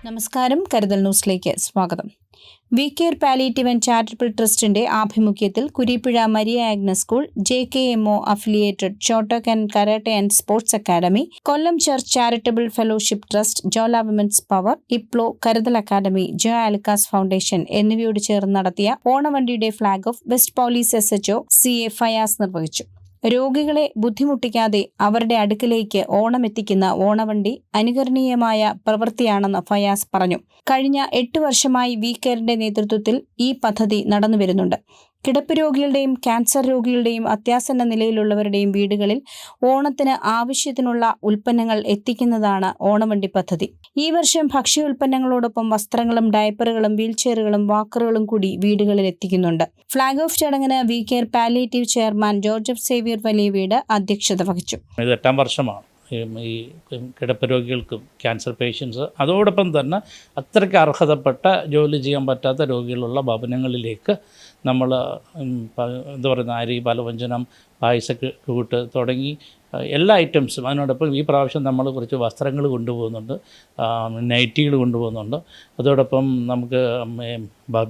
നമസ്കാരം. കരുതൽ ന്യൂസിലേക്ക് സ്വാഗതം. We care palliative and charitable ട്രസ്റ്റിന്റെ ആഭിമുഖ്യത്തിൽ Kureepuzha Maria Agnes school, JKMO affiliated shotokan karate and sports academy, Kollam church charitable fellowship trust, Jwala women's power, ഇപ്ലോ Karuthal academy, Joy Alukkas foundation എന്നിവയോട് ചേർന്ന് നടത്തിയ ഓണവണ്ടിയുടെ flag off west police SHO CA Fayas നിർവഹിച്ചു. രോഗികളെ ബുദ്ധിമുട്ടിക്കാതെ അവരുടെ അടുക്കിലേക്ക് ഓണമെത്തിക്കുന്ന ഓണവണ്ടി അനുകരണീയമായ പ്രവൃത്തിയാണെന്ന് ഫയാസ് പറഞ്ഞു. കഴിഞ്ഞ 8 വർഷമായി വി കെയറിന്റെ നേതൃത്വത്തിൽ ഈ പദ്ധതി നടന്നുവരുന്നുണ്ട്. കിടപ്പ് രോഗികളുടെയും ക്യാൻസർ രോഗികളുടെയും അത്യാസന്ന നിലയിലുള്ളവരുടെയും വീടുകളിൽ ഓണത്തിന് ആവശ്യത്തിനുള്ള ഉൽപ്പന്നങ്ങൾ എത്തിക്കുന്നതാണ് ഓണവണ്ടി പദ്ധതി. ഈ വർഷം ഭക്ഷ്യോൽപ്പന്നങ്ങളോടൊപ്പം വസ്ത്രങ്ങളും ഡയപ്പറുകളും വീൽചെയറുകളും വാക്കറുകളും കൂടി വീടുകളിൽ എത്തിക്കുന്നുണ്ട്. ഫ്ളാഗ് ഓഫ് ചടങ്ങിന് V care palliative chairman George Xavier Valiyaveedu അധ്യക്ഷത വഹിച്ചു. ഇത് 8ാം വർഷമാണ് ഈ കിടപ്പ് രോഗികൾക്കും ക്യാൻസർ പേഷ്യൻസ്, അതോടൊപ്പം തന്നെ അത്രയ്ക്ക് അർഹതപ്പെട്ട ജോലി ചെയ്യാൻ പറ്റാത്ത രോഗികളുള്ള ഭവനങ്ങളിലേക്ക് നമ്മൾ എന്താ പറയുന്ന അരി, പലവ്യഞ്ജനം, പായസക്കൂട്ട് തുടങ്ങി എല്ലാ ഐറ്റംസും, അതിനോടൊപ്പം ഈ പ്രാവശ്യം നമ്മൾ കുറച്ച് വസ്ത്രങ്ങൾ കൊണ്ടുപോകുന്നുണ്ട്, നൈറ്റികൾ കൊണ്ടുപോകുന്നുണ്ട്. അതോടൊപ്പം നമുക്ക്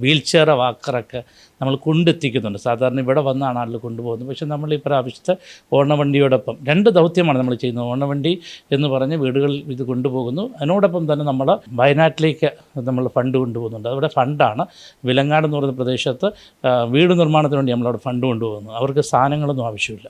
വീൽ ചെയർ വാക്കറൊക്കെ നമ്മൾ കൊണ്ടെത്തിക്കുന്നുണ്ട്. സാധാരണ ഇവിടെ വന്നാണ് ആളുകൾ കൊണ്ടുപോകുന്നത്. പക്ഷേ നമ്മൾ ഈ പ്രാവശ്യത്തെ ഓണവണ്ടിയോടൊപ്പം 2 ദൗത്യമാണ് നമ്മൾ ചെയ്യുന്നത്. ഓണവണ്ടി എന്ന് പറഞ്ഞ് വീടുകളിൽ ഇത് കൊണ്ടുപോകുന്നു. അതിനോടൊപ്പം തന്നെ നമ്മൾ വയനാട്ടിലേക്ക് നമ്മൾ ഫണ്ട് കൊണ്ടുപോകുന്നുണ്ട്. അവിടെ ഫണ്ടാണ് വിലങ്ങാട് എന്ന് പറയുന്ന പ്രദേശത്ത് വീട് നിർമ്മാണത്തിന് വേണ്ടി നമ്മളവിടെ ഫണ്ട് കൊണ്ടുപോകുന്നു. അവർക്ക് സാധനങ്ങളൊന്നും ആവശ്യമില്ല.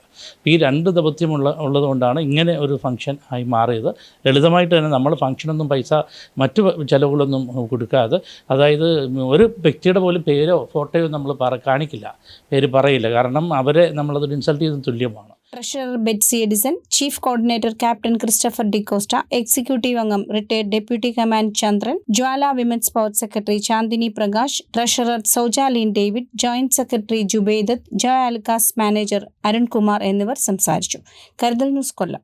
ഈ 2 ദൗത്യം ഉള്ളതുകൊണ്ടാണ് ഇങ്ങനെ ഒരു ഫംഗ്ഷൻ ആയി മാറിയത്. ലളിതമായിട്ട് തന്നെ നമ്മൾ ഫംഗ്ഷനൊന്നും പൈസ മറ്റു ചിലവുകളൊന്നും കൊടുക്കാതെ, അതായത് ഒരു വ്യക്തിയുടെ പോലും പേരോ ഫോട്ടോയോ നമ്മൾ കാണിക്കില്ല, പേര് പറയില്ല. കാരണം അവരെ നമ്മളതൊരു ഇൻസൾട്ട് ചെയ്തതിന് തുല്യമാണ്. Treasurer Betsy Edison, chief coordinator captain Christopher D'Costa, executive അംഗം retired deputy command Chandran, Jwala women's power secretary Chandini Prakash, treasurer Saujaleen David, joint secretary Jubaidath, Joy Alukkas manager Arunkumar എന്നിവർ സംസാരിച്ചു. കരുതൽ ന്യൂസ്, കൊല്ലം.